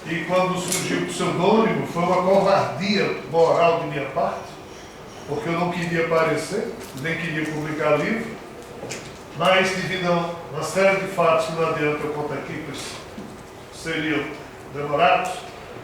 E quando surgiu o pseudônimo, foi uma covardia moral de minha parte, porque eu não queria aparecer, nem queria publicar livro, mas devido a uma série de fatos que não adianta eu contar aqui, pois seriam demorados,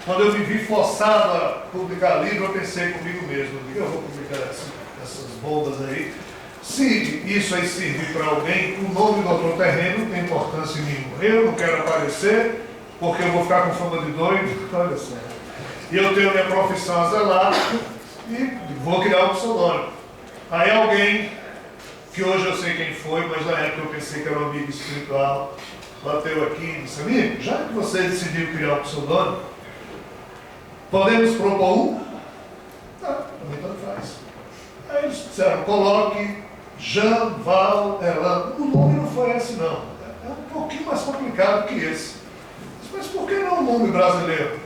quando eu me vi forçado a publicar livro, eu pensei comigo mesmo, eu vou publicar essas bombas aí. Se isso aí servir para alguém, o nome do outro terreno não tem importância nenhuma. Eu não quero aparecer, porque eu vou ficar com fama de doido, olha só. E eu tenho minha profissão a zelar e vou criar um pseudônimo. Aí alguém, que hoje eu sei quem foi, mas na época eu pensei que era um amigo espiritual, bateu aqui e disse: amigo, já que você decidiu criar um pseudônimo, podemos propor um? Tá, também tanto faz. Aí eles disseram: coloque Jean Val Elan. O nome não foi esse não, é um pouquinho mais complicado que esse. Mas por que não o nome brasileiro?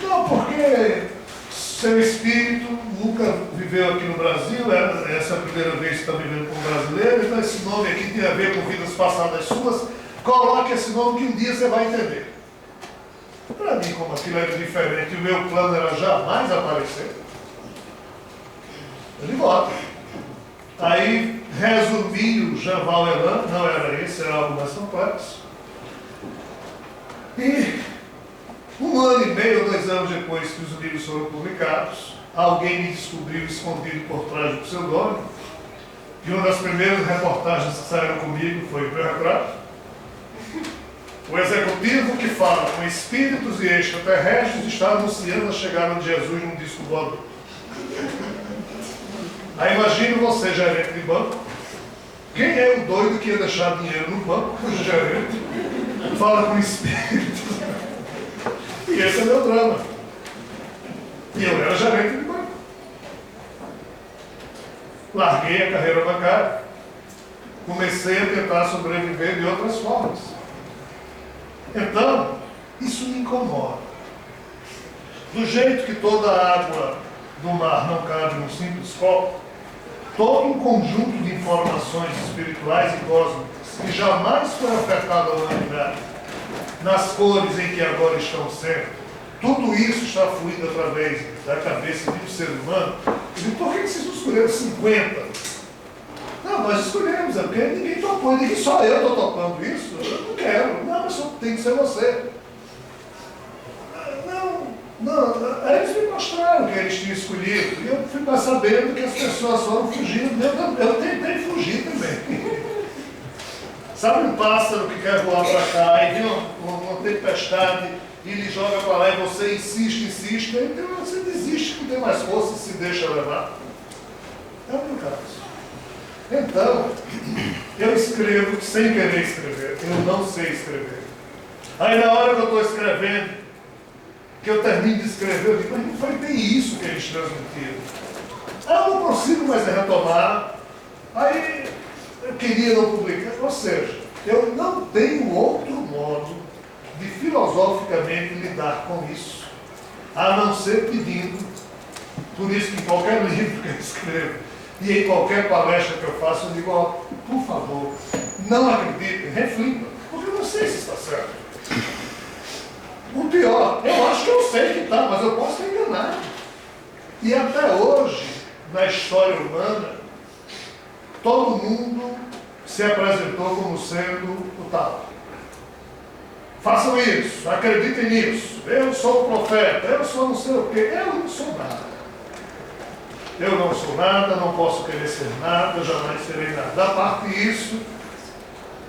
Não, porque seu espírito nunca viveu aqui no Brasil, essa é a primeira vez que está vivendo como brasileiro, então esse nome aqui tem a ver com vidas passadas suas, coloque esse nome que um dia você vai entender. Para mim, como aquilo era diferente, o meu plano era jamais aparecer, ele bota. Aí, resumi o Jean Val Elan, não era esse, era algo mais complexo. E 1 ano e meio ou 2 anos depois que os livros foram publicados, alguém me descobriu escondido por trás do pseudônimo, e uma das primeiras reportagens que saíram comigo foi o meu retrato. O executivo que fala com espíritos e extraterrestres está anunciando a chegada de Jesus num disco voador. Aí imagine você, gerente de banco. Quem é o doido que ia deixar dinheiro no banco? O gerente fala com espíritos. E esse é o meu drama. E eu era gerente de banco. Larguei a carreira bancária. Comecei a tentar sobreviver de outras formas. Então, isso me incomoda. Do jeito que toda a água do mar não cabe num simples copo, todo um conjunto de informações espirituais e cósmicas que jamais foi afetado a humanidade, nas cores em que agora estão sendo, tudo isso está fluindo através da cabeça de um ser humano. E por que vocês não escolheram 50? Não, nós escolhemos, é porque ninguém topou, ninguém, só eu estou topando isso, eu não quero. Não, mas só tem que ser você. Não, aí eles me mostraram que eles tinham escolhido, e eu fui sabendo que as pessoas foram fugindo, eu tentei fugir também. Sabe um pássaro que quer voar para cá, e vem uma tempestade, e ele joga para lá, e você insiste, então você desiste, não tem mais força e se deixa levar. É o meu caso. Então, eu escrevo sem querer escrever, eu não sei escrever. Aí na hora que eu estou escrevendo, que eu termino de escrever, eu digo: mas não foi bem isso que eles transmitiram. Eu não consigo mais retomar. Aí eu queria não publicar. Ou seja, eu não tenho outro modo de filosoficamente lidar com isso, a não ser pedindo. Por isso que em qualquer livro que eu escrevo e em qualquer palestra que eu faço, eu digo: ó, por favor, não acreditem, reflitam, porque eu não sei se está certo. O pior, eu acho que eu sei que está, mas eu posso me enganar. E até hoje, na história humana, todo mundo se apresentou como sendo o tal. Façam isso, acreditem nisso. Eu sou o profeta, eu sou não sei o quê. Eu não sou nada. Eu não sou nada, não posso querer ser nada, jamais serei nada. A parte disso,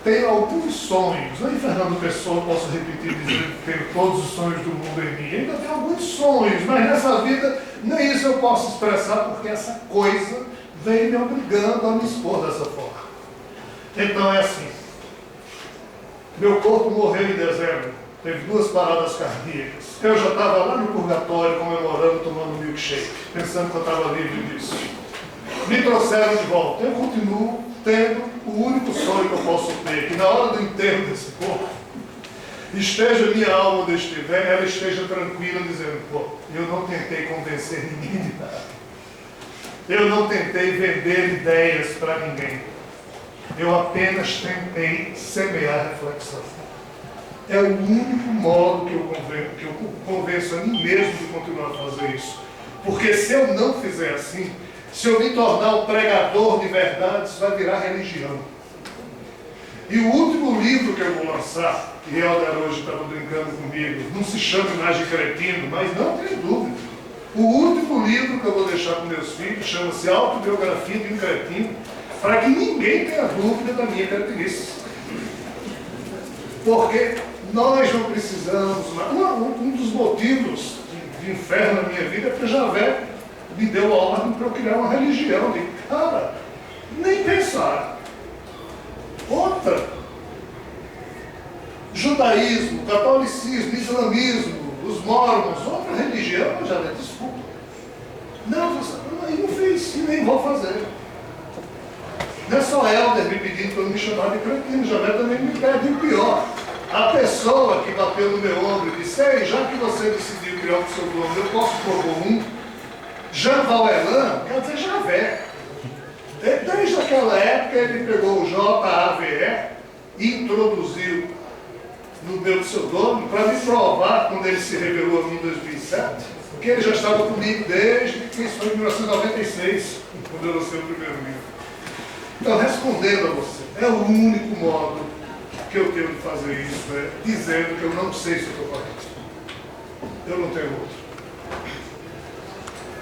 tenho alguns sonhos. Nem Fernando Pessoa posso repetir dizendo que tenho todos os sonhos do mundo em mim. Ainda tenho alguns sonhos, mas nessa vida nem isso eu posso expressar, porque essa coisa vem me obrigando a me expor dessa forma. Então é assim. Meu corpo morreu em dezembro. Teve 2 paradas cardíacas. Eu já estava lá no purgatório comemorando, tomando milkshake, pensando que eu estava livre disso. Me trouxeram de volta. Eu continuo tendo o único sonho que eu posso ter, que na hora do enterro desse corpo, esteja minha alma onde estiver, ela esteja tranquila, dizendo: pô, eu não tentei convencer ninguém de nada. Eu não tentei vender ideias para ninguém. Eu apenas tentei semear reflexão. É o único modo que eu convenço a mim mesmo de continuar a fazer isso. Porque se eu não fizer assim, se eu me tornar um pregador de verdade, isso vai virar religião. E o último livro que eu vou lançar, que Helder hoje estava brincando comigo, não se chama mais de cretino, mas não tem dúvida. O último livro que eu vou deixar com meus filhos chama-se Autobiografia de um Cretino, para que ninguém tenha dúvida da minha cretinice. Porque nós não precisamos. Um dos motivos de inferno na minha vida é que Javé me deu a ordem para eu criar uma religião. De cara, nem pensar. Outra, judaísmo, catolicismo, islamismo, os mormons, outra religião, Javé, desculpa. Não, eu não fiz e nem vou fazer. Não é só Helder me pedindo para eu me chamar de cretino, Javé também me pede o pior. A pessoa que bateu no meu ombro e disse: ei, já que você decidiu criar o seu nome, eu posso propor um? Jean Valjean, quer dizer Javé. Desde aquela época ele pegou o JAVE e introduziu no meu pseudônimo para me provar, quando ele se revelou a mim em 2007, que ele já estava comigo desde que isso foi em 1996, quando eu lancei o primeiro livro. Então, respondendo a você, é o único modo que eu tenho de fazer isso, é dizendo que eu não sei se eu estou correto. Eu não tenho outro.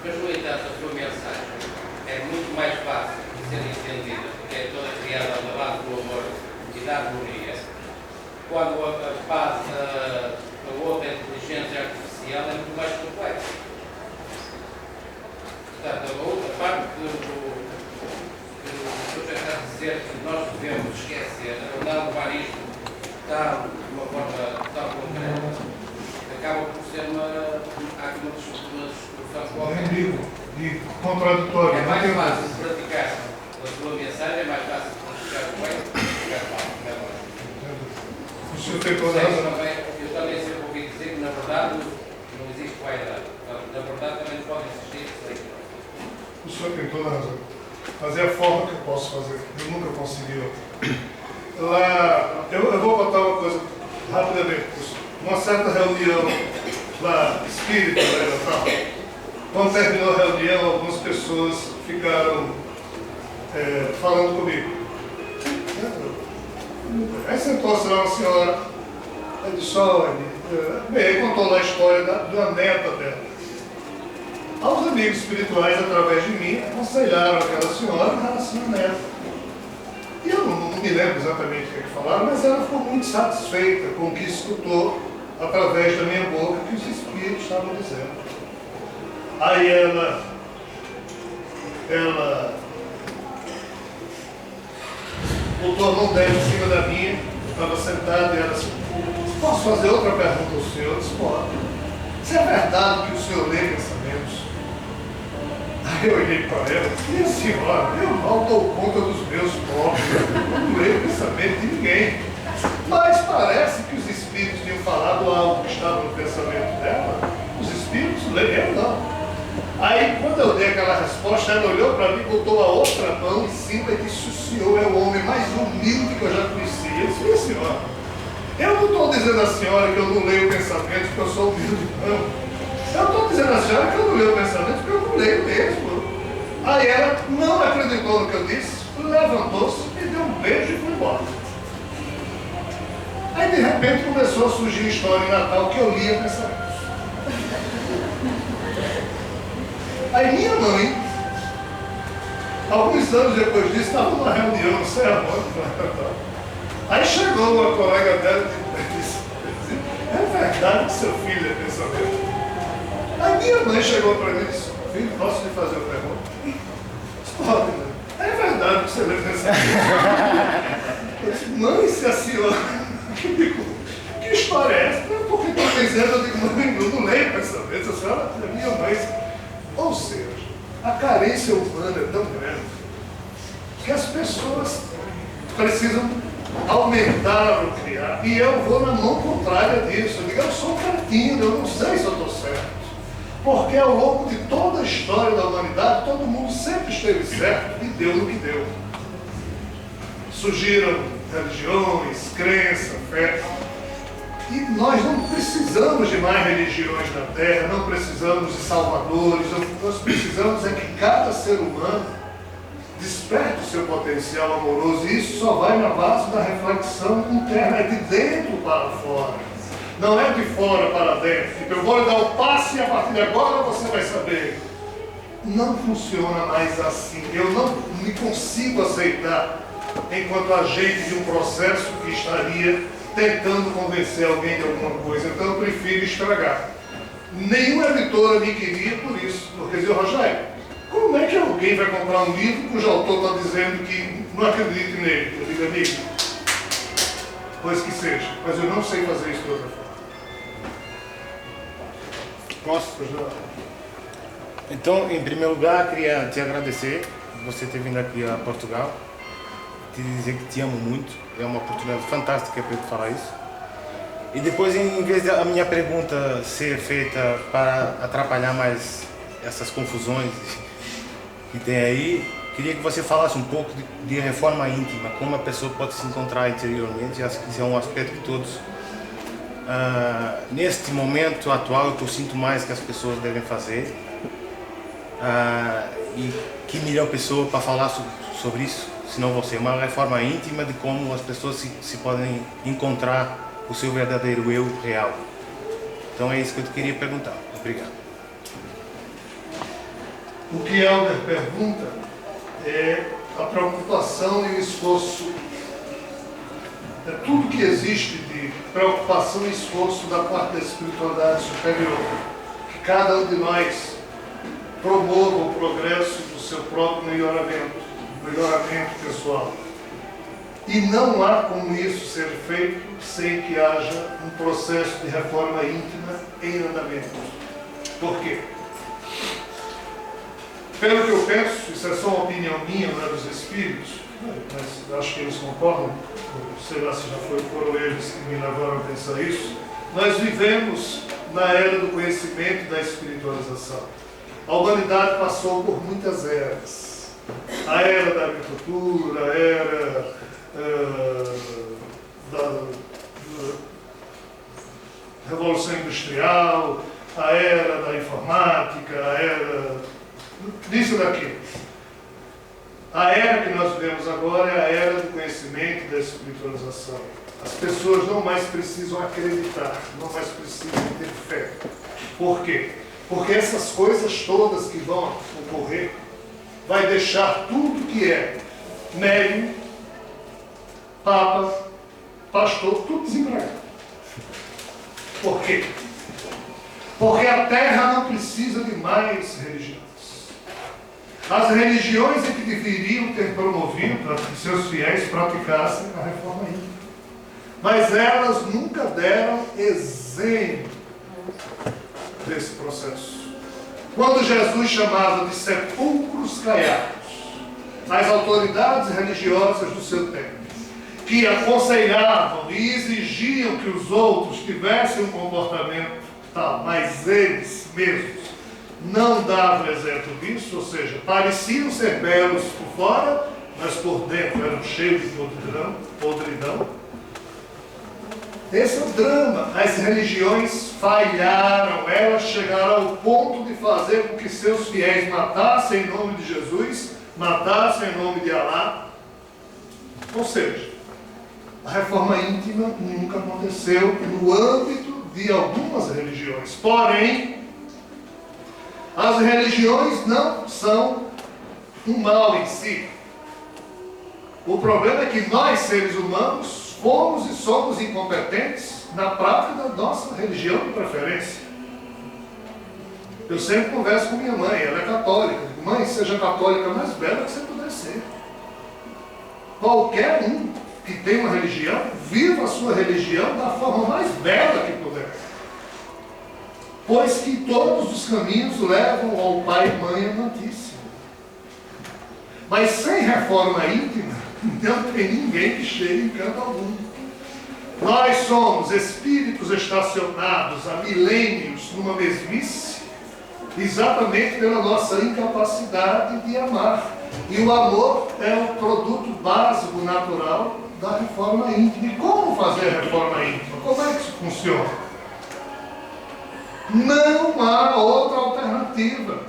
Mas, no entanto, a sua mensagem é muito mais fácil de ser entendida, porque é toda criada na base do amor e da harmonia, quando a base da outra inteligência artificial é muito mais complexa. Portanto, a outra parte do que está a dizer que nós devemos esquecer, não levar isto de uma forma tão concreta, acaba por ser há aqui uma discussão qualquer. E contraditório. É mais fácil de praticar a sua mensagem, é mais fácil de praticar o bem do que praticar o mal. O senhor tem toda a razão. Eu também sempre ouvi dizer que, na verdade, não existe vaidade. Na verdade, também pode existir isso. O senhor tem toda a razão. Mas é a forma que eu posso fazer. Eu nunca consegui outra. Lá, eu vou contar uma coisa rapidamente. Uma certa reunião lá, espírita, quando terminou a reunião, algumas pessoas ficaram falando comigo. Aí sentou-se lá uma senhora, ela disse: olha, bem, contou lá a história da neta dela. Aos amigos espirituais, através de mim, aconselharam aquela senhora em relação à neta. E eu não me lembro exatamente o que falaram, mas ela ficou muito satisfeita com o que escutou através da minha boca que os espíritos estavam dizendo. Aí ela botou a mão dela em cima da minha, estava sentada e ela disse: posso fazer outra pergunta ao senhor? Eu disse: pode. Se é verdade que o senhor lê pensamentos? Aí eu olhei para ela e disse: minha senhora, eu mal dou conta dos meus próprios, eu não leio pensamento de ninguém. Mas parece que os espíritos tinham falado algo que estava no pensamento dela. Os espíritos leram, não. Aí, quando eu dei aquela resposta, ela olhou para mim, botou a outra mão em cima e disse: o senhor é o homem mais humilde que eu já conheci. Eu disse: minha senhora, eu não estou dizendo à senhora que eu não leio pensamentos porque eu sou humilde, não. Eu estou dizendo à senhora que eu não leio pensamentos porque eu não leio mesmo. Aí ela não acreditou no que eu disse, levantou-se, me deu um beijo e foi embora. Aí, de repente, começou a surgir história em Natal que eu lia pensamentos. Aí minha mãe, alguns anos depois disso, estava numa reunião, não sei aonde. Aí chegou uma colega dela e disse: é verdade que seu filho é pensamento? Aí minha mãe chegou para mim e disse: filho, posso lhe fazer uma pergunta? Pode, mãe. É verdade que você lê pensamento? Eu disse: mãe, se a senhora... que história é essa? Porque estou dizendo, eu digo: mãe, eu não leio pensamentos, a senhora é minha mãe. Ou seja, a carência humana é tão grande que as pessoas precisam aumentar ou criar. E eu vou na mão contrária disso. Eu digo: eu sou um cretino, eu não sei se eu estou certo. Porque ao longo de toda a história da humanidade, todo mundo sempre esteve certo e deu no que deu. Surgiram religiões, crença, fé. E nós não precisamos de mais religiões na Terra, não precisamos de salvadores, nós precisamos é que cada ser humano desperte o seu potencial amoroso, e isso só vai na base da reflexão interna, é de dentro para fora, não é de fora para dentro. Tipo, eu vou lhe dar um passe e a partir de agora você vai saber. Não funciona mais assim. Eu não me consigo aceitar enquanto agente de um processo que estaria tentando convencer alguém de alguma coisa. Então eu prefiro estragar. Nenhuma editora me queria por isso. Porque dizia, Rogério, como é que alguém vai comprar um livro cujo autor está dizendo que não acredite nele? Eu digo, amigo, pois que seja, mas eu não sei fazer isso de outra forma. Posso? Então, em primeiro lugar, queria te agradecer por você ter vindo aqui a Portugal, te dizer que te amo muito, é uma oportunidade fantástica para eu te falar isso. E depois, em vez da minha pergunta ser feita para atrapalhar mais essas confusões que tem aí, queria que você falasse um pouco de reforma íntima, como a pessoa pode se encontrar interiormente. Acho que isso é um aspecto que todos, neste momento atual, eu sinto mais que as pessoas devem fazer. E que melhor pessoa para falar sobre isso, se não você? Uma reforma íntima de como as pessoas se podem encontrar o seu verdadeiro eu real. Então é isso que eu te queria perguntar. Obrigado. O que Helder pergunta é a preocupação e o esforço. É tudo que existe de preocupação e esforço da parte da espiritualidade superior. Que cada um de nós promova o progresso do seu próprio melhoramento pessoal. E não há como isso ser feito sem que haja um processo de reforma íntima em andamento. Por quê? Pelo que eu penso, isso é só uma opinião minha, não é dos espíritos, mas acho que eles concordam, sei lá se já foram eles que me levaram a pensar isso, nós vivemos na era do conhecimento e da espiritualização. A humanidade passou por muitas eras. A era da agricultura, a era da Revolução Industrial, a era da informática, a era disso e daquilo. A era que nós vivemos agora é a era do conhecimento e da espiritualização. As pessoas não mais precisam acreditar, não mais precisam ter fé. Por quê? Porque essas coisas todas que vão ocorrer vai deixar tudo que é médium, papa, pastor, tudo desempregado. Por quê? Porque a Terra não precisa de mais religiões. As religiões é que deveriam ter promovido para que seus fiéis praticassem a reforma íntima. Mas elas nunca deram exemplo desse processo. Quando Jesus chamava de sepulcros caiados as autoridades religiosas do seu tempo, que aconselhavam e exigiam que os outros tivessem um comportamento tal, mas eles mesmos não davam exemplo disso, ou seja, pareciam ser belos por fora, mas por dentro eram cheios de podridão. Esse é o drama. As religiões falharam, elas chegaram ao ponto de fazer com que seus fiéis matassem em nome de Jesus, matassem em nome de Alá. Ou seja, a reforma íntima nunca aconteceu no âmbito de algumas religiões. Porém, as religiões não são um mal em si. O problema é que nós, seres humanos, fomos e somos incompetentes na prática da nossa religião de preferência. Eu sempre converso com minha mãe, ela é católica. Digo, mãe, seja a católica mais bela que você puder ser. Qualquer um que tem uma religião, viva a sua religião da forma mais bela que puder. Pois que todos os caminhos levam ao Pai e Mãe amantíssimo. Mas sem reforma íntima, não tem ninguém que chegue em canto algum. Nós somos espíritos estacionados há milênios numa mesmice, exatamente pela nossa incapacidade de amar. E o amor é um produto básico, natural, da reforma íntima. E como fazer a reforma íntima? Como é que isso funciona? Não há outra alternativa.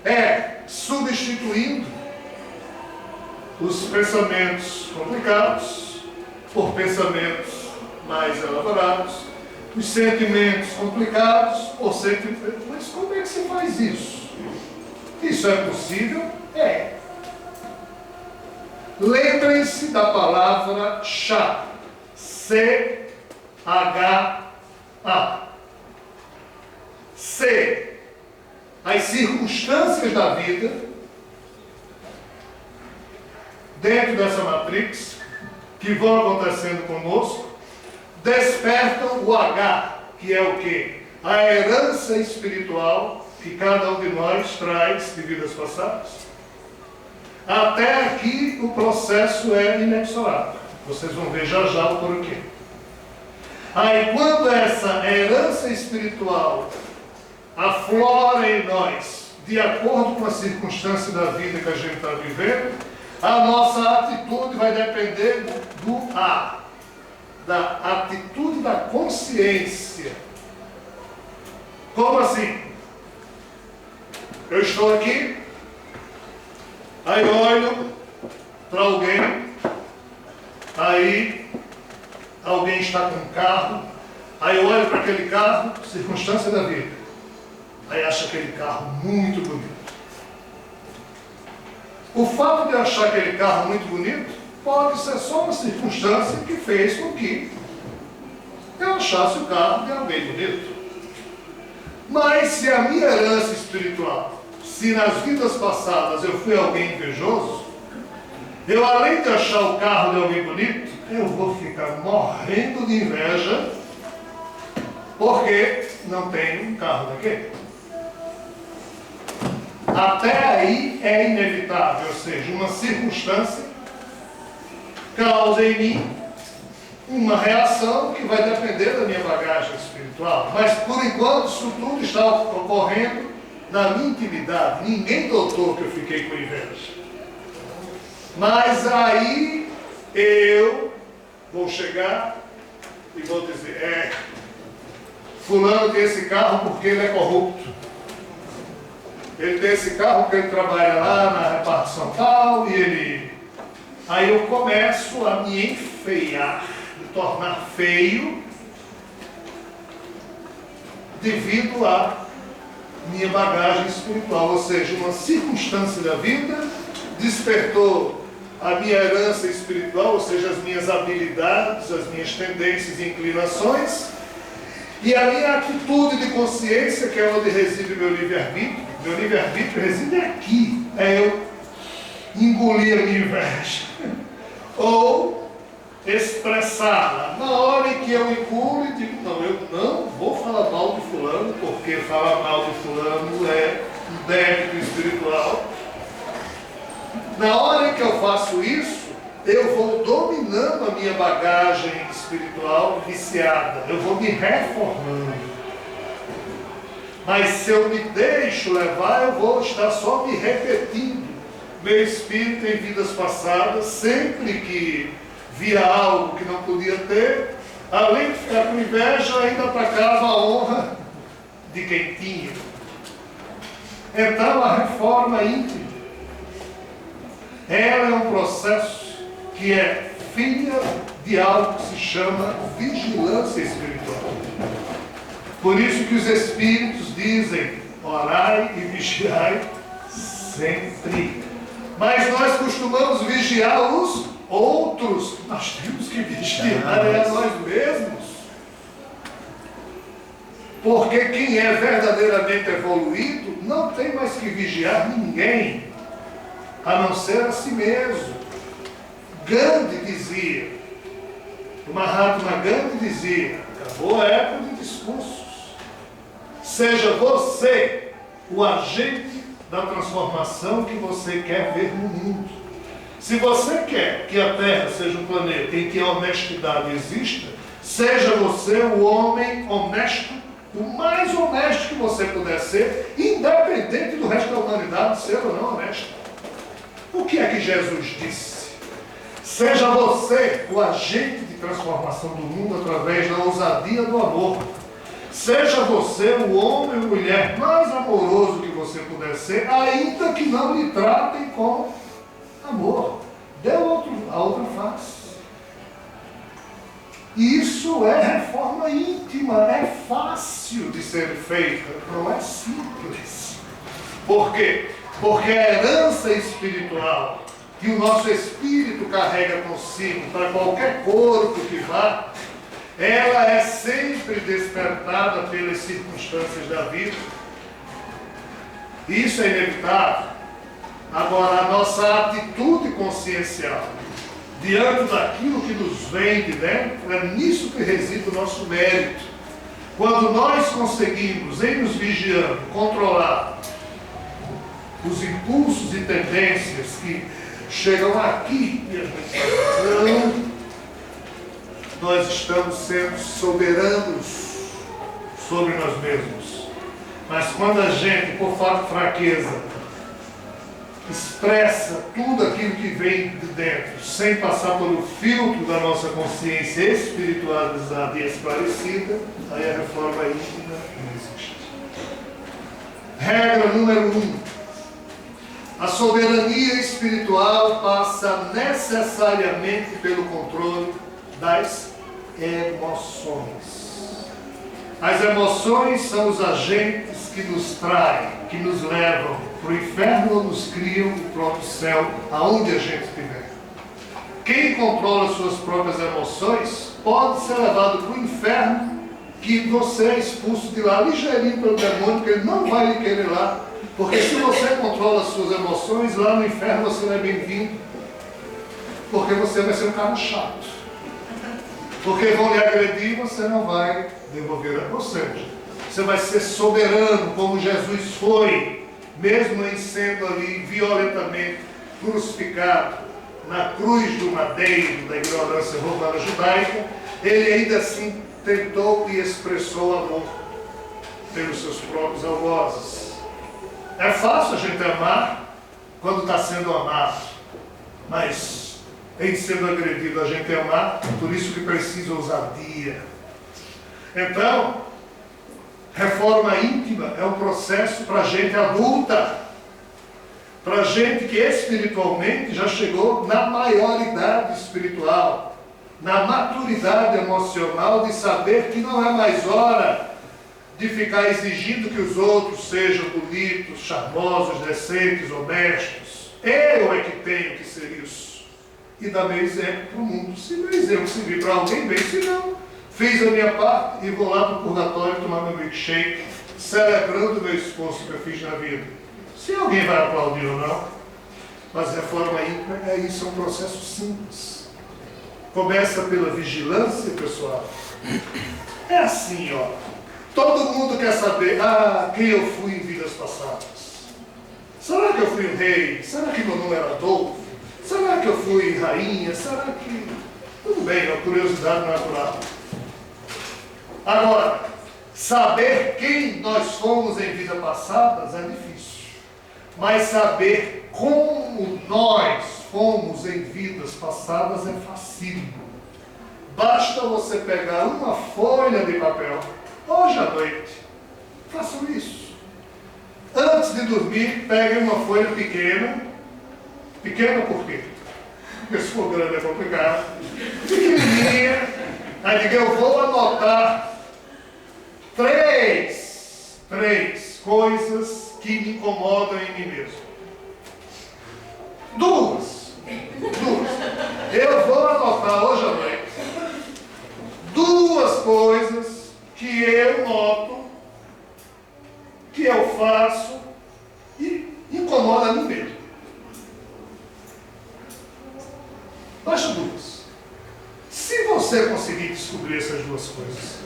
É substituindo os pensamentos complicados por pensamentos mais elaborados, os sentimentos complicados por sentimentos. Mas como é que se faz isso? Isso é possível? É. Lembrem-se da palavra-chave. C-H-A. C. As circunstâncias da vida, dentro dessa matrix, que vão acontecendo conosco, despertam o H, que é o quê? A herança espiritual que cada um de nós traz de vidas passadas. Até aqui o processo é inexorável. Vocês vão ver já já o porquê. Aí quando essa herança espiritual aflora em nós, de acordo com a circunstância da vida que a gente está vivendo, a nossa atitude vai depender do A, da atitude da consciência. Como assim? Eu estou aqui, aí olho para alguém, aí alguém está com um carro, aí eu olho para aquele carro, circunstância da vida, aí acho aquele carro muito bonito. O fato de achar aquele carro muito bonito pode ser só uma circunstância que fez com que eu achasse o carro de alguém bonito. Mas se a minha herança espiritual, se nas vidas passadas eu fui alguém invejoso, eu além de achar o carro de alguém bonito, eu vou ficar morrendo de inveja porque não tenho um carro daquele. Até aí é inevitável, ou seja, uma circunstância causa em mim uma reação que vai depender da minha bagagem espiritual. Mas por enquanto isso tudo está ocorrendo na minha intimidade. Ninguém notou que eu fiquei com inveja. Mas aí eu vou chegar e vou dizer, fulano tem esse carro porque ele é corrupto. Ele tem esse carro porque ele trabalha lá na repartição tal e ele... Aí eu começo a me enfeiar, me tornar feio devido à minha bagagem espiritual. Ou seja, uma circunstância da vida despertou a minha herança espiritual, ou seja, as minhas habilidades, as minhas tendências e inclinações, e a minha atitude de consciência, que é onde reside o meu livre-arbítrio. Meu livre-arbítrio reside aqui. É eu engolir a minha inveja. Ou expressá-la. Na hora em que eu engulo e digo, não, eu não vou falar mal de fulano, porque falar mal de fulano é um débito espiritual. Na hora em que eu faço isso, eu vou dominando a minha bagagem espiritual viciada. Eu vou me reformando. Mas se eu me deixo levar, eu vou estar só me repetindo. Meu espírito em vidas passadas, sempre que via algo que não podia ter, além de ficar com inveja, ainda atacava a honra de quem tinha. Então a reforma íntima, ela é um processo que é filha de algo que se chama vigilância espiritual. Por isso que os Espíritos dizem, orai e vigiai sempre. Mas nós costumamos vigiar os outros. Nós temos que vigiar a nós mesmos. Porque quem é verdadeiramente evoluído não tem mais que vigiar ninguém, a não ser a si mesmo. Gandhi dizia, o Mahatma Gandhi dizia, acabou a época de discursos. Seja você o agente da transformação que você quer ver no mundo. Se você quer que a Terra seja um planeta em que a honestidade exista, seja você o homem honesto, o mais honesto que você puder ser, independente do resto da humanidade ser ou não honesto. O que é que Jesus disse? Seja você o agente de transformação do mundo através da ousadia do amor. Seja você o homem ou mulher mais amoroso que você puder ser, ainda que não lhe tratem com amor. Dê a outra face. Isso é reforma íntima, é fácil de ser feita, não é simples. Por quê? Porque a herança espiritual que o nosso espírito carrega consigo para qualquer corpo que vá, ela é sempre despertada pelas circunstâncias da vida. Isso é inevitável. Agora, a nossa atitude consciencial diante daquilo que nos vem de dentro, é nisso que reside o nosso mérito. Quando nós conseguimos, em nos vigiando, controlar os impulsos e tendências que chegam aqui, nós estamos sendo soberanos sobre nós mesmos. Mas quando a gente, por fraqueza, expressa tudo aquilo que vem de dentro, sem passar pelo filtro da nossa consciência espiritualizada e esclarecida, aí a reforma íntima não existe. Regra número 1. A soberania espiritual passa necessariamente pelo controle das emoções. As emoções são os agentes que nos traem, que nos levam para o inferno ou nos criam o próprio céu, aonde a gente estiver. Quem controla suas próprias emoções pode ser levado para o inferno, que você é expulso de lá ligeirinho pelo demônio, que ele não vai lhe querer lá. Porque se você controla as suas emoções, lá no inferno você não é bem-vindo. Porque você vai ser um cara chato. Porque vão lhe agredir e você não vai devolver. Ou seja, você vai ser soberano, como Jesus foi, mesmo em sendo ali violentamente crucificado na cruz do madeiro da ignorância romana judaica, ele ainda assim tentou e expressou amor pelos seus próprios algozes. É fácil a gente amar quando está sendo amado, mas em sendo agredido a gente amar, por isso que precisa ousadia. Então, reforma íntima é um processo para gente adulta, para gente que espiritualmente já chegou na maioridade espiritual, na maturidade emocional de saber que não é mais hora de ficar exigindo que os outros sejam bonitos, charmosos, decentes, honestos. Eu é que tenho que ser isso. E dar meu exemplo para o mundo. Se meu exemplo servir para alguém, bem, se não, fiz a minha parte e vou lá para o purgatório tomar meu milkshake, celebrando o meu esforço que eu fiz na vida. Se alguém vai aplaudir ou não, mas reforma íntima é isso, é um processo simples. Começa pela vigilância pessoal. É assim, ó. Todo mundo quer saber, quem eu fui em vidas passadas. Será que eu fui um rei? Será que meu nome era Adolfo? Será que eu fui rainha? Será que... Tudo bem, é uma curiosidade natural. Agora, saber quem nós fomos em vidas passadas é difícil. Mas saber como nós fomos em vidas passadas é facílimo. Basta você pegar uma folha de papel, hoje à noite, façam isso. Antes de dormir, peguem uma folha pequena. Pequena por quê? Porque se for grande é complicado. Pequenininha. Aí diga, eu vou anotar três coisas que me incomodam em mim mesmo. Duas. Eu vou anotar hoje à noite 2 coisas que eu noto, que eu faço e incomoda a mim mesmo. Basta 2. Se você conseguir descobrir essas 2 coisas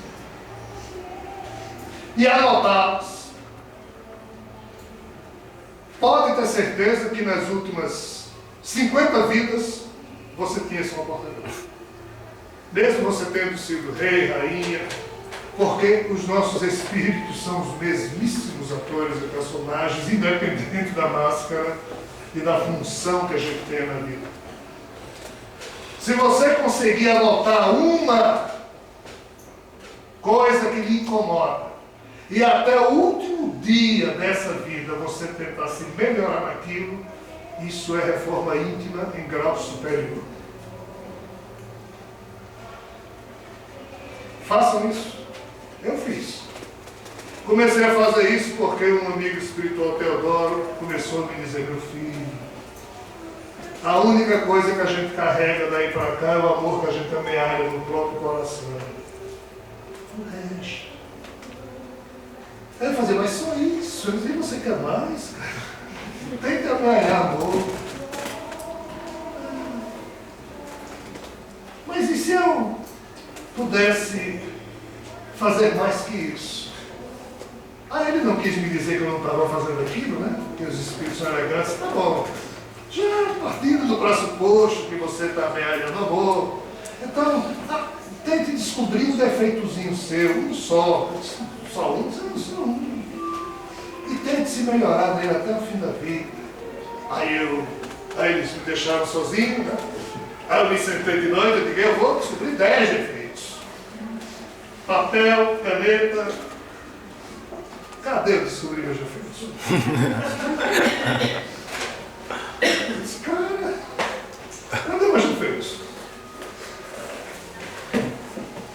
e anotá-las, pode ter certeza que nas últimas 50 vidas você tinha essa oportunidade. Mesmo você tendo sido rei, rainha, porque os nossos espíritos são os mesmíssimos atores e personagens, independente da máscara e da função que a gente tem na vida. Se você conseguir anotar uma coisa que lhe incomoda, e até o último dia dessa vida você tentar se melhorar naquilo, isso é reforma íntima em grau superior. Façam isso. Eu fiz. Comecei a fazer isso porque um amigo espiritual, Teodoro, começou a me dizer: meu filho, a única coisa que a gente carrega daí para cá é o amor que a gente amealha no próprio coração. O resto. Aí eu fazia: mas só isso? Eu dizia: você quer mais, cara? Tem que amealhar amor. Mas e se eu pudesse fazer mais que isso? Aí ele não quis me dizer que eu não estava fazendo aquilo, né? Que os espíritos são elegantes. Tá bom. Já partindo do pressuposto que você está amealhando amor, então tente descobrir um defeitozinho seu, um só um, só um. E tente se melhorar nele até o fim da vida. Aí eles me deixaram sozinho, né? Aí eu me sentei de noite e digo: eu vou descobrir 10 defeitos. Papel, caneta. Cadê eu descobrir meus defeitos? Eu disse: cara, cadê meus defeitos?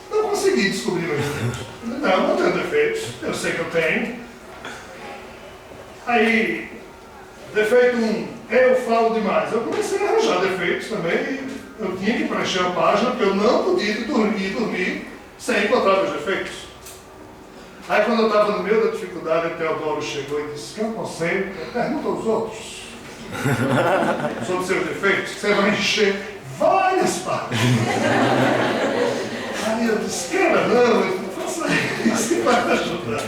Não consegui descobrir meus defeitos. Não tenho defeitos. Eu sei que eu tenho. Aí, defeito 1, eu falo demais. Eu comecei a arranjar defeitos também. Eu tinha que preencher a página, porque eu não podia dormir sem encontrar meus defeitos. Aí, quando eu estava no meio da dificuldade, o Teodoro chegou e disse: quer um conselho? Pergunta aos outros sobre seus defeitos, que você vai encher várias páginas. Aí eu disse: cara, não, faça isso que vai te ajudar.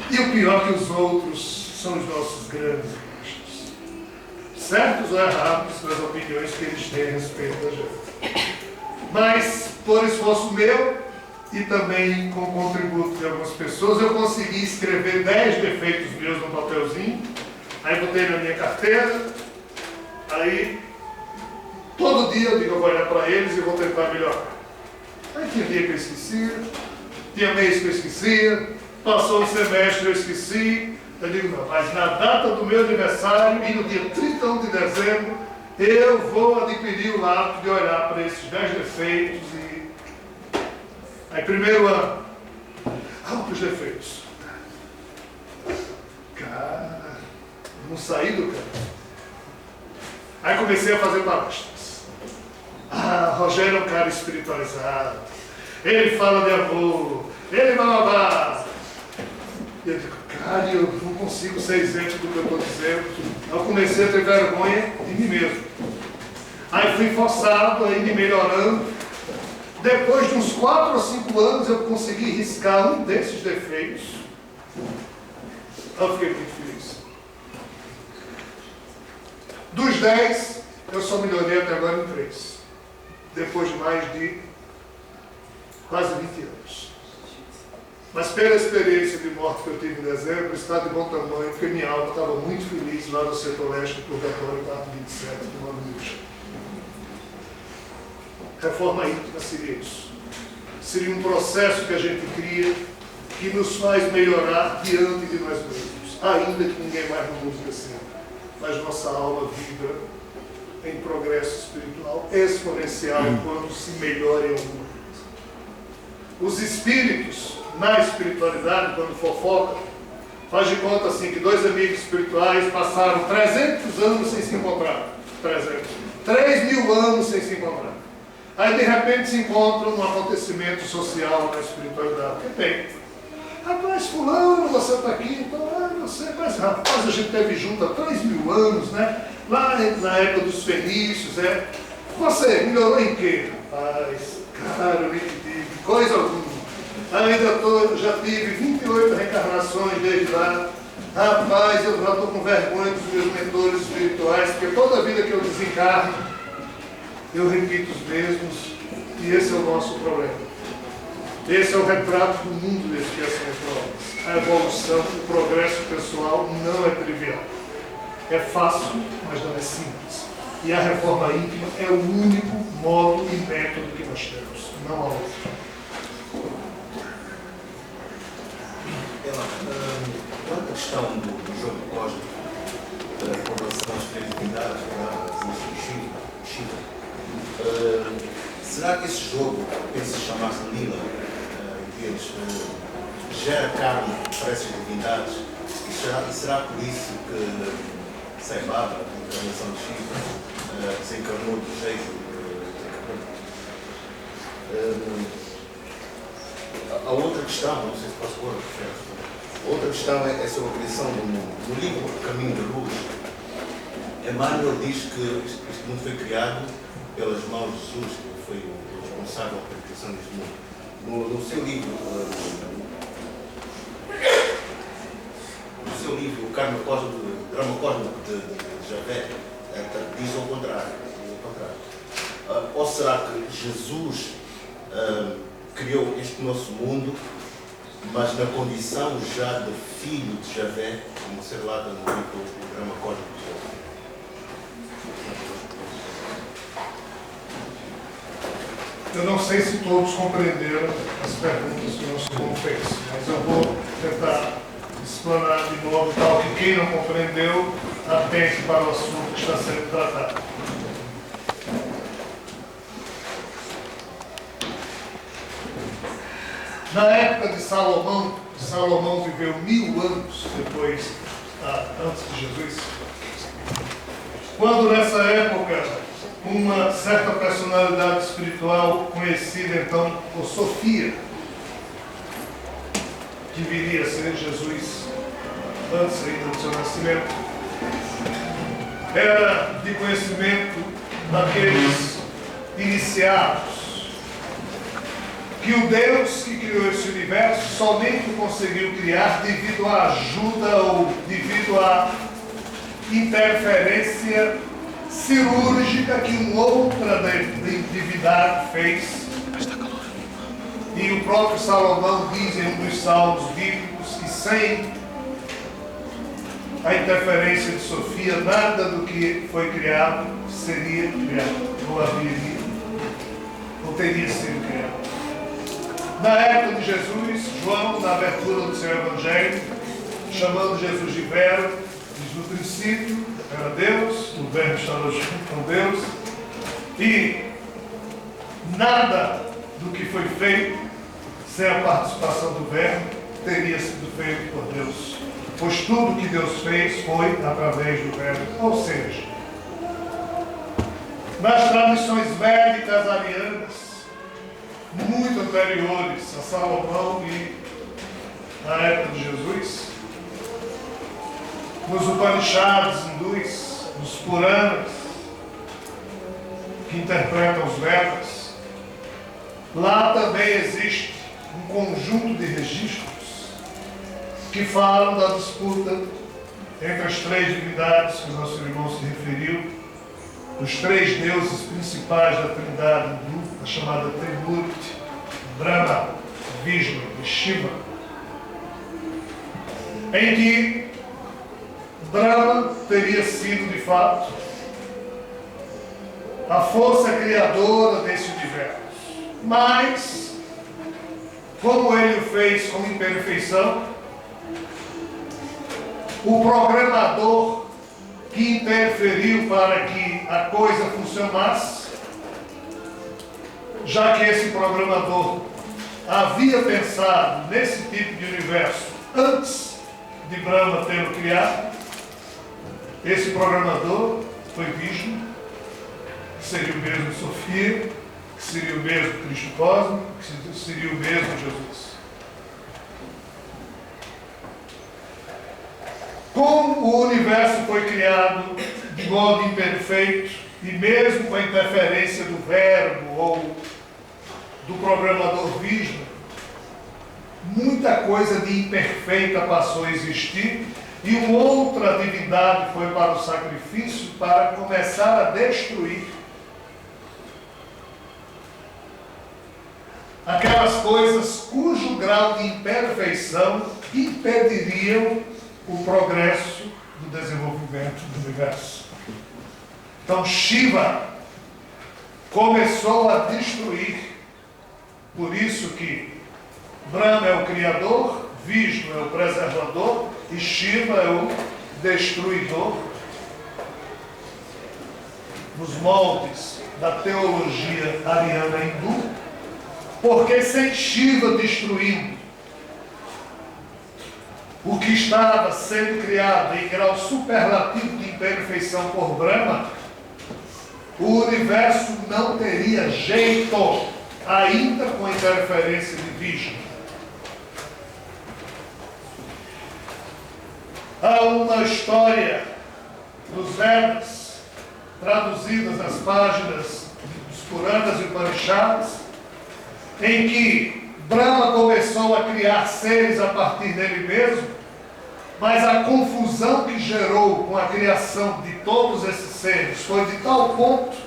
E o pior é que os outros são os nossos grandes mestres. Certos ou errados nas opiniões que eles têm a respeito da gente. Mas, por esforço meu e também com o contributo de algumas pessoas, eu consegui escrever 10 defeitos meus no papelzinho. Aí botei na minha carteira. Aí, todo dia eu digo: eu vou olhar para eles e vou tentar melhorar. Aí tinha dia que eu esquecia, tinha mês que eu esquecia. Passou um semestre, eu esqueci. Eu digo: não, mas na data do meu aniversário e no dia 31 de dezembro, eu vou adquirir o hábito de olhar para esses 10 defeitos e... Aí, primeiro ano, os defeitos. Cara, não saí do canto. Aí comecei a fazer palestras. Rogério é um cara espiritualizado. Ele fala de amor. Ele bababá. E eu digo: cara, eu não consigo ser isento do que eu estou dizendo. Eu comecei a ter vergonha de mim mesmo. Aí fui forçado a ir me melhorando. Depois de uns 4 ou 5 anos, eu consegui riscar um desses defeitos. Eu fiquei muito feliz. Dos 10, eu só melhorei até agora em 3. Depois de mais de quase 20 anos. Mas pela experiência de morte que eu tive em dezembro, está de bom tamanho, porque minha alma estava muito feliz lá no setor leste do Purgatório, 427, do nome de Deus. Reforma íntima seria isso. Seria um processo que a gente cria, que nos faz melhorar diante de nós mesmos, ainda que ninguém mais nos receba. Mas nossa alma vibra em progresso espiritual exponencial quando se melhora em alguma coisa. Os espíritos, na espiritualidade, quando fofocam, faz de conta assim que 2 amigos espirituais passaram 300 anos sem se encontrar. 3.000 anos sem se encontrar. Aí de repente se encontram num acontecimento social na espiritualidade. Que tem? Rapaz, fulano, você está aqui, então, você, mas rapaz, a gente esteve junto há 3.000 anos, né? Lá na época dos fenícios, Você melhorou em quê? Rapaz, cara, eu nem te digo, coisa alguma. Ainda já tive 28 reencarnações desde lá. Rapaz, eu já estou com vergonha dos meus mentores espirituais, porque toda vida que eu desencarno, eu repito os mesmos, e esse é o nosso problema. Esse é o retrato do mundo de expiação e provas. A evolução, o progresso pessoal não é trivial. É fácil, mas não é simples. e a reforma íntima é o único modo e método que nós temos, não há outro. Quanto à questão do jogo cósmico, com relação às três divindades, será que esse jogo, que se chamasse Lila, gera carne para essas divindades? E será por isso que Saibaba, a encarnação de Shiva, se encarnou do jeito a outra questão, não sei se posso pôr, a outra questão é sobre a criação do mundo. No livro Caminho da Luz, Emmanuel diz que este mundo foi criado pelas mãos de Jesus, que foi o responsável pela criação deste mundo. No seu livro, o Drama Cósmico de Javé, diz ao contrário. Ou será que Jesus criou este nosso mundo, mas na condição já de filho de Javé, como ser lá no livro o Drama Cósmico de Javé? Eu não sei se todos compreenderam as perguntas que o nosso irmão fez, mas eu vou tentar explanar de novo, tal que quem não compreendeu atente para o assunto que está sendo tratado. Na época de Salomão, Salomão viveu 1000 anos depois, antes de Jesus. Quando nessa época, uma certa personalidade espiritual, conhecida então por Sofia, que viria a ser Jesus antes ainda do seu nascimento, era de conhecimento daqueles iniciados, que o Deus que criou esse universo somente conseguiu criar devido à ajuda ou devido à interferência cirúrgica que uma outra divindade fez. E o próprio Salomão diz em um dos salmos bíblicos que sem a interferência de Sofia, nada do que foi criado seria criado. Não teria sido criado. Na época de Jesus, João, na abertura do seu Evangelho, chamando Jesus de Verbo, diz: no princípio era Deus, o Verbo estava junto com Deus, e nada do que foi feito sem a participação do Verbo teria sido feito por Deus, pois tudo que Deus fez foi através do Verbo. Ou seja, nas tradições védicas arianas, muito anteriores a Salomão e na época de Jesus, nos Upanishads hindus, nos Puranas, que interpretam os Vedas, lá também existe um conjunto de registros que falam da disputa entre as três divindades que o nosso irmão se referiu, os três deuses principais da Trindade hindu, a chamada Trimurti, Brahma, Vishnu e Shiva, em que Brahma teria sido, de fato, a força criadora desse universo. Mas, como ele o fez com imperfeição, o programador que interferiu para que a coisa funcionasse, já que esse programador havia pensado nesse tipo de universo antes de Brahma tê-lo criado, esse programador foi Vishnu, que seria o mesmo Sofia, que seria o mesmo Cristo Cósmico, que seria o mesmo Jesus. Como o universo foi criado de modo imperfeito, e mesmo com a interferência do Verbo ou do programador Vishnu, muita coisa de imperfeita passou a existir, e uma outra divindade foi para o sacrifício para começar a destruir aquelas coisas cujo grau de imperfeição impediriam o progresso do desenvolvimento do universo. Então Shiva começou a destruir. Por isso que Brahma é o criador, Vishnu é o preservador e Shiva é o destruidor. Nos moldes da teologia ariana hindu, porque sem Shiva destruindo o que estava sendo criado em grau superlativo de imperfeição por Brahma, o universo não teria jeito, ainda com a interferência de Vishnu. Há uma história dos Vedas, traduzidas nas páginas dos Puranas e Upanishads, em que Brahma começou a criar seres a partir dele mesmo, mas a confusão que gerou com a criação de todos esses seres foi de tal ponto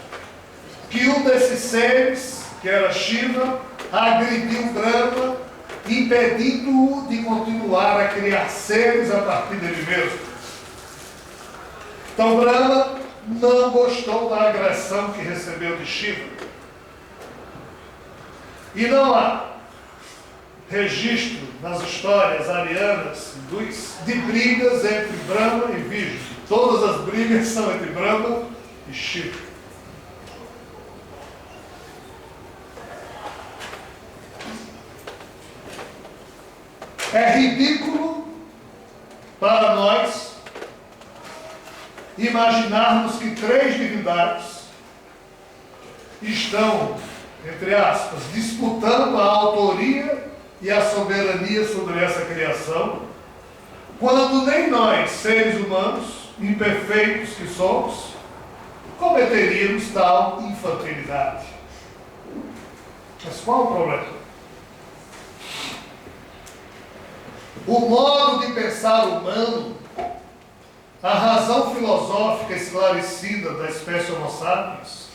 que um desses seres, que era Shiva, agrediu Brahma, impedindo-o de continuar a criar seres a partir dele mesmo. Então Brahma não gostou da agressão que recebeu de Shiva. E não há registro nas histórias arianas de brigas entre Brahma e Vishnu. Todas as brigas são entre Brahma e Shiva. É ridículo para nós imaginarmos que três divindades estão, entre aspas, disputando a autoria e a soberania sobre essa criação, quando nem nós, seres humanos, imperfeitos que somos, cometeríamos tal infantilidade. Mas qual o problema? O modo de pensar humano, a razão filosófica esclarecida da espécie Homo sapiens,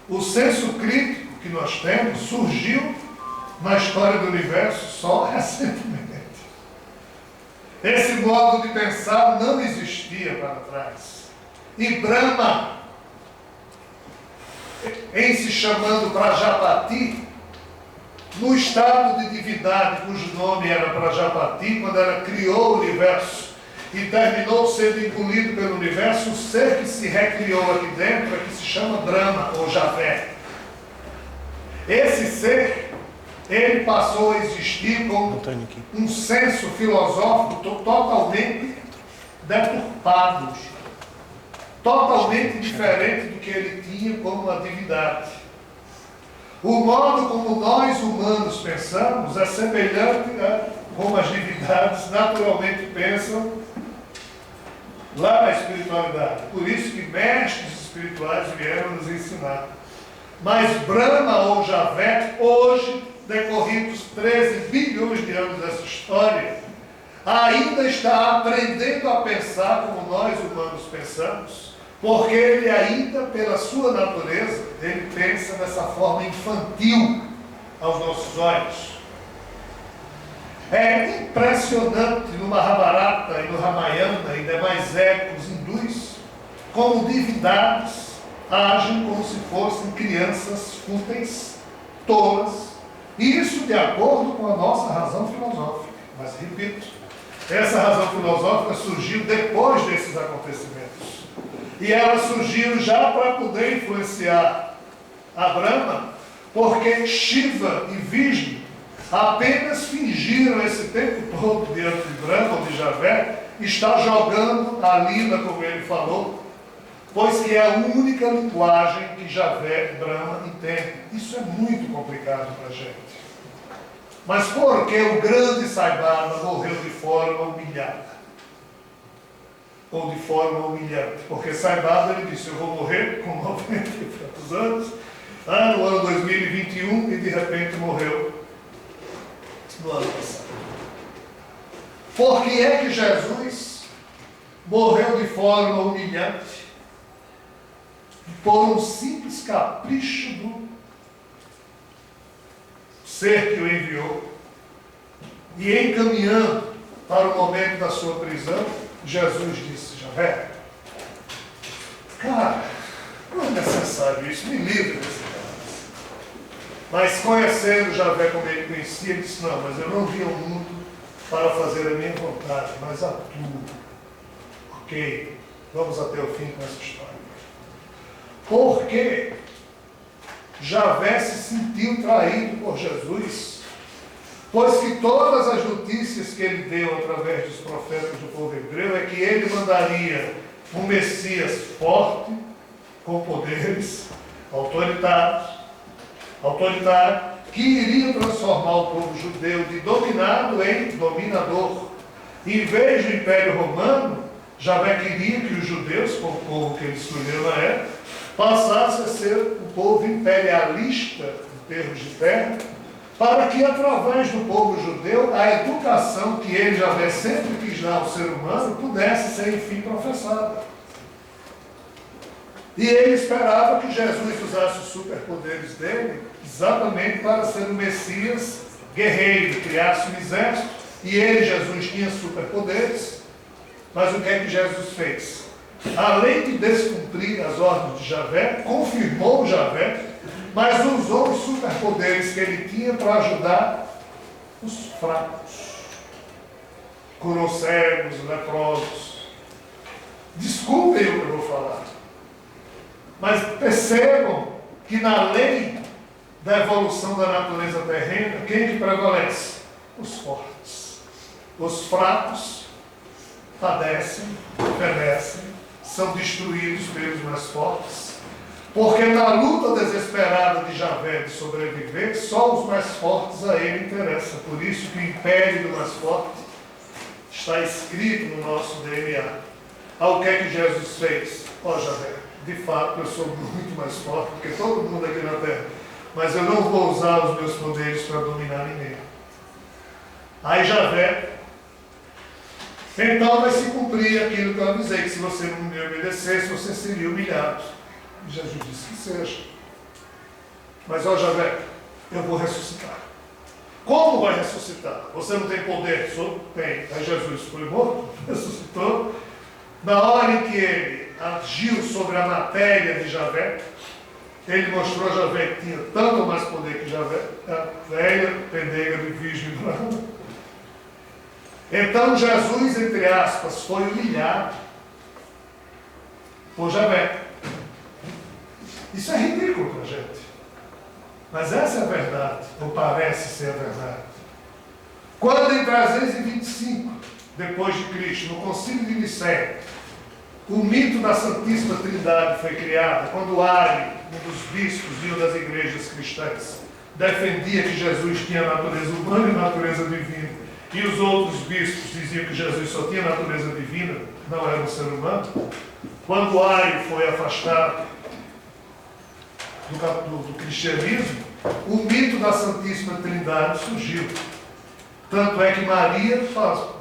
o senso crítico que nós temos, surgiu na história do universo só recentemente. Esse modo de pensar não existia para trás. E Brahma, em se chamando Prajapati, no estado de divindade, cujo nome era Prajapati, quando ela criou o universo e terminou sendo engolido pelo universo, o ser que se recriou aqui dentro é que se chama Brahma ou Javé. Esse ser, ele passou a existir como um senso filosófico totalmente deturpado, totalmente diferente do que ele tinha como uma divindade. O modo como nós humanos pensamos é semelhante a como as divindades naturalmente pensam lá na espiritualidade. Por isso que mestres espirituais vieram nos ensinar. Mas Brahma ou Javé, hoje, decorridos 13 bilhões de anos dessa história, ainda está aprendendo a pensar como nós humanos pensamos, porque ele ainda, pela sua natureza, ele pensa dessa forma infantil aos nossos olhos. É impressionante no Mahabharata e no Ramayana e demais épicos hindus como divindades agem como se fossem crianças fúteis, tolas, e isso de acordo com a nossa razão filosófica. Mas, repito, essa razão filosófica surgiu depois desses acontecimentos. E ela surgiu já para poder influenciar a Brahma, porque Shiva e Vishnu apenas fingiram esse tempo todo diante de Brahma ou de Javé, estar jogando a lida, como ele falou, pois que é a única linguagem que Javé e Brahma entendem. Isso é muito complicado para a gente. Mas por que o grande Saibaba morreu de forma humilhada? Ou de forma humilhante? Porque Saibaba, ele disse, eu vou morrer com 90 e tantos anos, no ano 2021, e de repente morreu no ano passado. Por que é que Jesus morreu de forma humilhante? Por um simples capricho do ser que o enviou. E encaminhando para o momento da sua prisão, Jesus disse, Javé, cara, Não é necessário isso, me livre desse caso. Mas conhecendo Javé como ele conhecia, ele disse, não, mas eu não vi o mundo para fazer a minha vontade, mas a tua. Ok, vamos até o fim com essa história. Porque Javé se sentiu traído por Jesus, pois que todas as notícias que ele deu através dos profetas do povo hebreu é que ele mandaria um Messias forte, com poderes, autoritário, que iria transformar o povo judeu de dominado em dominador. Em vez do Império Romano, Javé queria que os judeus, como o povo que ele escolheu na época, passassem a ser um povo imperialista, em termos de terra, para que, através do povo judeu, a educação que ele, Javé, sempre quis dar ao ser humano, pudesse ser, enfim, professada. E ele esperava que Jesus usasse os superpoderes dele exatamente para ser um Messias guerreiro, criasse um exército. E ele, Jesus, tinha superpoderes. Mas o que é que Jesus fez? Além de descumprir as ordens de Javé, confirmou Javé, mas usou os superpoderes que ele tinha para ajudar os fracos. Curou cegos, leprosos. Desculpem o que eu vou falar. Mas percebam que na lei da evolução da natureza terrena, quem que prevalece? Os fortes. Os fracos padecem, perecem, são destruídos pelos mais fortes. Porque na luta desesperada de Javé de sobreviver, só os mais fortes a ele interessam. Por isso que o império do mais forte está escrito no nosso DNA. O que é que Jesus fez? Javé, de fato eu sou muito mais forte do que todo mundo aqui na terra, mas eu não vou usar os meus poderes para dominar ninguém. Aí Javé, então vai se cumprir aquilo que eu avisei, que se você não me obedecesse, você seria humilhado. E Jesus disse que seja. Mas Javé, eu vou ressuscitar. Como vai ressuscitar? Você não tem poder? Tem. Aí Jesus foi morto, ressuscitou. Na hora em que ele agiu sobre a matéria de Javé, ele mostrou a Javé que tinha tanto ou mais poder que Javé, a velha pendeira de virgem branca. Então Jesus, entre aspas, foi humilhado por Javé. Isso é ridículo para a gente. Mas essa é a verdade, ou parece ser a verdade. Quando em 325, depois de Cristo, no Concílio de Nicéia, o mito da Santíssima Trindade foi criado, quando Ari, um dos bispos e uma das igrejas cristãs, defendia que Jesus tinha natureza humana e natureza divina, e os outros bispos diziam que Jesus só tinha natureza divina, não era um ser humano, quando Ari foi afastado do cristianismo, o mito da Santíssima Trindade surgiu. Tanto é que Maria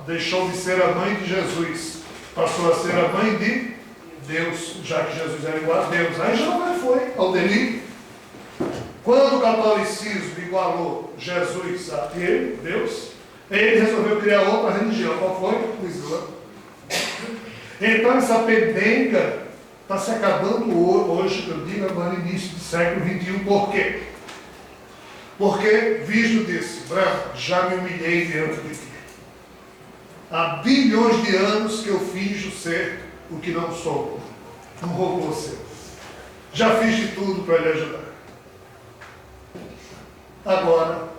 deixou de ser a mãe de Jesus, passou a ser a mãe de Deus, já que Jesus era igual a Deus. Aí já foi ao delírio. Quando o catolicismo igualou Jesus a ele, Deus, ele resolveu criar outra religião. Qual foi? O Islã. Então essa pendenga está se acabando hoje, eu digo agora, início do século XXI. Por quê? Porque Vishnu disse, Brahma, já me humilhei diante de ti. Há bilhões de anos que eu finjo ser o que não sou, um robô seu. Já fiz de tudo para lhe ajudar. Agora,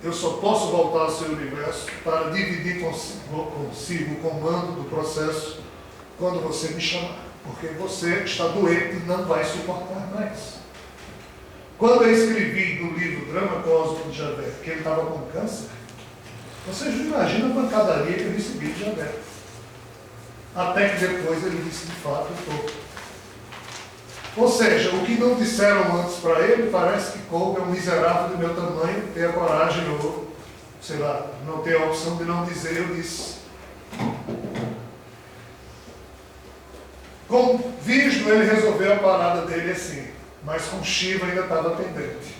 eu só posso voltar ao seu universo para dividir consigo o comando do processo quando você me chamar. Porque você está doente e não vai suportar mais. Quando eu escrevi no livro Drama Cósmico de Javé que ele estava com câncer, vocês não imaginam a pancadaria que eu recebi de Javé. Até que depois ele disse, de fato, eu estou. Ou seja, o que não disseram antes para ele, parece que coube a um miserável do meu tamanho ter a coragem ou, sei lá, não ter a opção de não dizer, eu disse. Com Vishnu, ele resolveu a parada dele assim, mas com Shiva ainda estava pendente.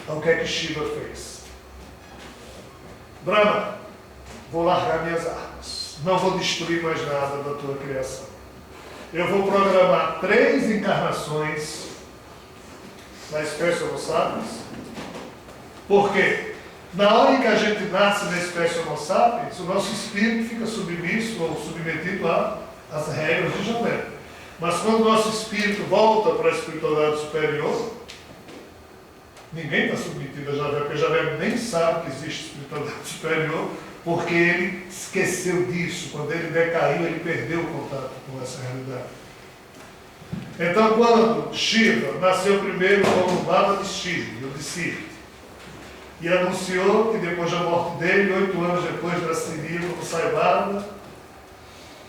Então o que é que Shiva fez? Brahma, vou largar minhas armas. Não vou destruir mais nada da tua criação. eu vou programar 3 encarnações na espécie Homo sapiens. Por quê? Na hora em que a gente nasce na espécie Homo sapiens, o nosso espírito fica submisso ou submetido às regras de Javé. Mas quando o nosso espírito volta para a espiritualidade superior, ninguém está submetido a Javé, porque Javé nem sabe que existe espiritualidade superior, porque ele esqueceu disso. Quando ele decaiu, ele perdeu o contato com essa realidade. Então, quando Shiva nasceu primeiro como Baba de Shiva, o discípulo, e anunciou que depois da morte dele, 8 anos depois, nasceria como Sai Baba,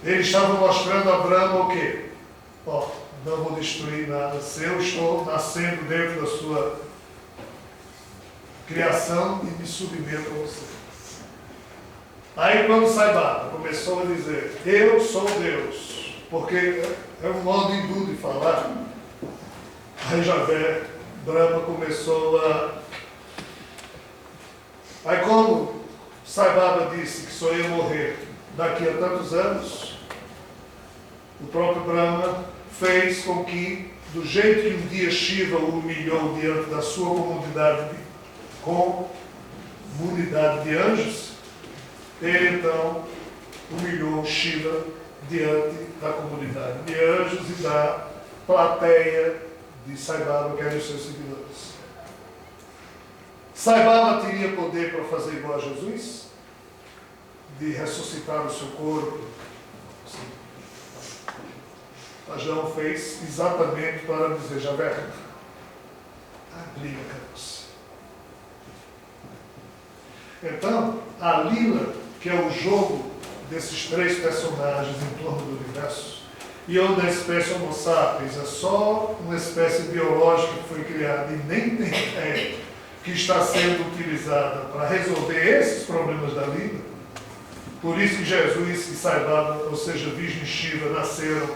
ele estava mostrando a Brahma o quê? Ó, não vou destruir nada seu, estou nascendo dentro da sua criação e me submeto a você. Aí quando Sai Baba começou a dizer, eu sou Deus, porque é um modo hindu de falar, aí Javé, Brahma começou a... Aí como Sai Baba disse que só ia morrer daqui a tantos anos, o próprio Brahma fez com que, do jeito que um dia Shiva o humilhou diante da sua comunidade de anjos, ele então humilhou Shiva diante da comunidade de anjos e da plateia de Sai Baba, que eram os seus seguidores. Sai Baba teria poder para fazer igual a Jesus? De ressuscitar o seu corpo? Sim. Mas não fez exatamente para dizer, Javé, a briga com você. Então, a Lila, que é o jogo desses 3 personagens em torno do universo, e onde a espécie Homo sapiens é só uma espécie biológica que foi criada e nem tem ideia que está sendo utilizada para resolver esses problemas da vida. Por isso que Jesus e Sai Baba, ou seja, Vishnu e Shiva, nasceram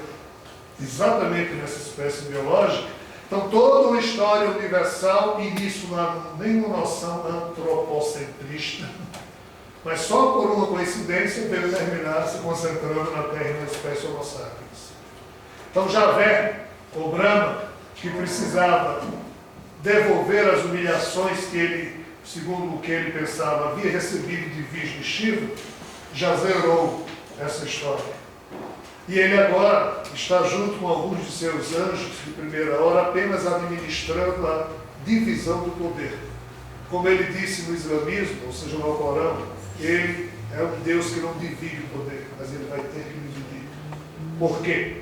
exatamente nessa espécie biológica. Então toda uma história universal, e nisso não há nenhuma noção antropocentrista, mas só por uma coincidência veio terminar se concentrando na Terra e na espécie Homo sapiens. Então Javé, ou Brahma, que precisava devolver as humilhações que ele, segundo o que ele pensava, havia recebido de Vishnu e Shiva, já zerou essa história. E ele agora está junto com alguns de seus anjos de primeira hora, apenas administrando a divisão do poder. Como ele disse no islamismo, ou seja, no Alcorão, ele é um Deus que não divide o poder, mas ele vai ter que dividir. Por quê?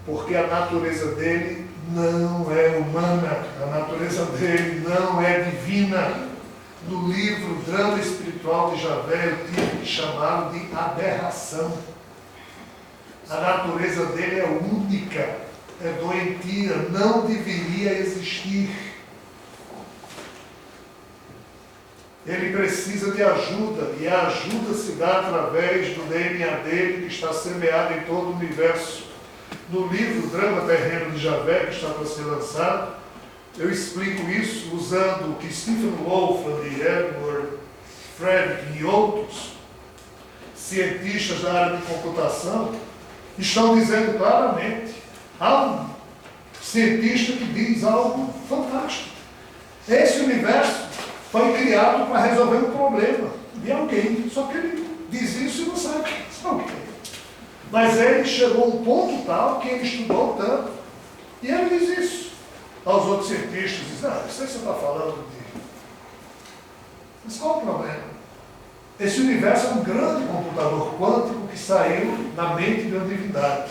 Porque a natureza dele não é humana, a natureza dele não é divina. No livro Drama Espiritual de Javé, eu tive que chamá-lo de aberração. A natureza dele é única, é doentia, não deveria existir. Ele precisa de ajuda, e a ajuda se dá através do DNA dele, que está semeado em todo o universo. No livro Drama Terreno de Javé, que está para ser lançado, eu explico isso usando o que Stephen Wolfram e Edward Fredrick e outros cientistas da área de computação estão dizendo claramente. Há um cientista que diz algo fantástico. Esse universo foi criado para resolver um problema de alguém, só que ele diz isso e não sabe quem é alguém. Mas ele chegou a um ponto tal que ele estudou tanto, e ele diz isso aos outros cientistas, diz, isso aí você está falando de... Mas qual o problema? Esse universo é um grande computador quântico que saiu da mente de uma divindade.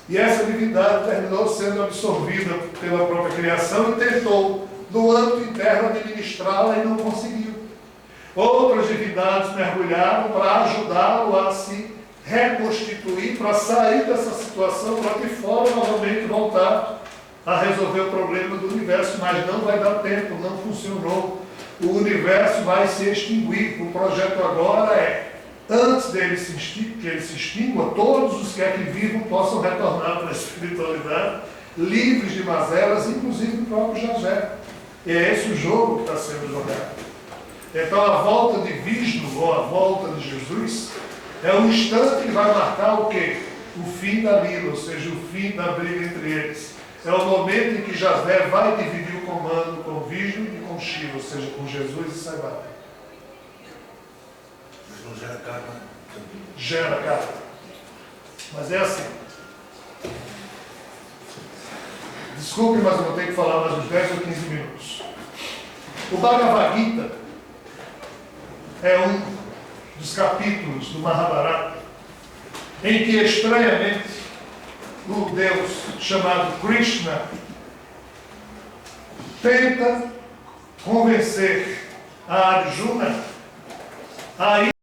E essa divindade terminou sendo absorvida pela própria criação e tentou, no âmbito interno, administrá-la e não conseguiu. Outras divindades mergulharam para ajudá-lo a se reconstituir, para sair dessa situação, para que fora novamente voltar a resolver o problema do universo, mas não vai dar tempo, não funcionou. O universo vai se extinguir. O projeto agora é, antes que ele se extingua, todos os que aqui vivam possam retornar para a espiritualidade, livres de mazelas, inclusive o próprio Javé. E é esse o jogo que está sendo jogado. Então a volta de Vishnu, ou a volta de Jesus, é um instante que vai marcar o quê? o fim da lila, ou seja, o fim da briga entre eles. É o momento em que Javé vai dividir o comando com Vishnu e com Shiva, ou seja, com Jesus e Sai Baba. Mas não gera karma. Gera karma. Mas é assim. Desculpe, mas eu vou ter que falar mais uns 10 ou 15 minutos. O Bhagavad Gita é um dos capítulos do Mahabharata em que, estranhamente, o Deus chamado Krishna tenta convencer a Arjuna a ir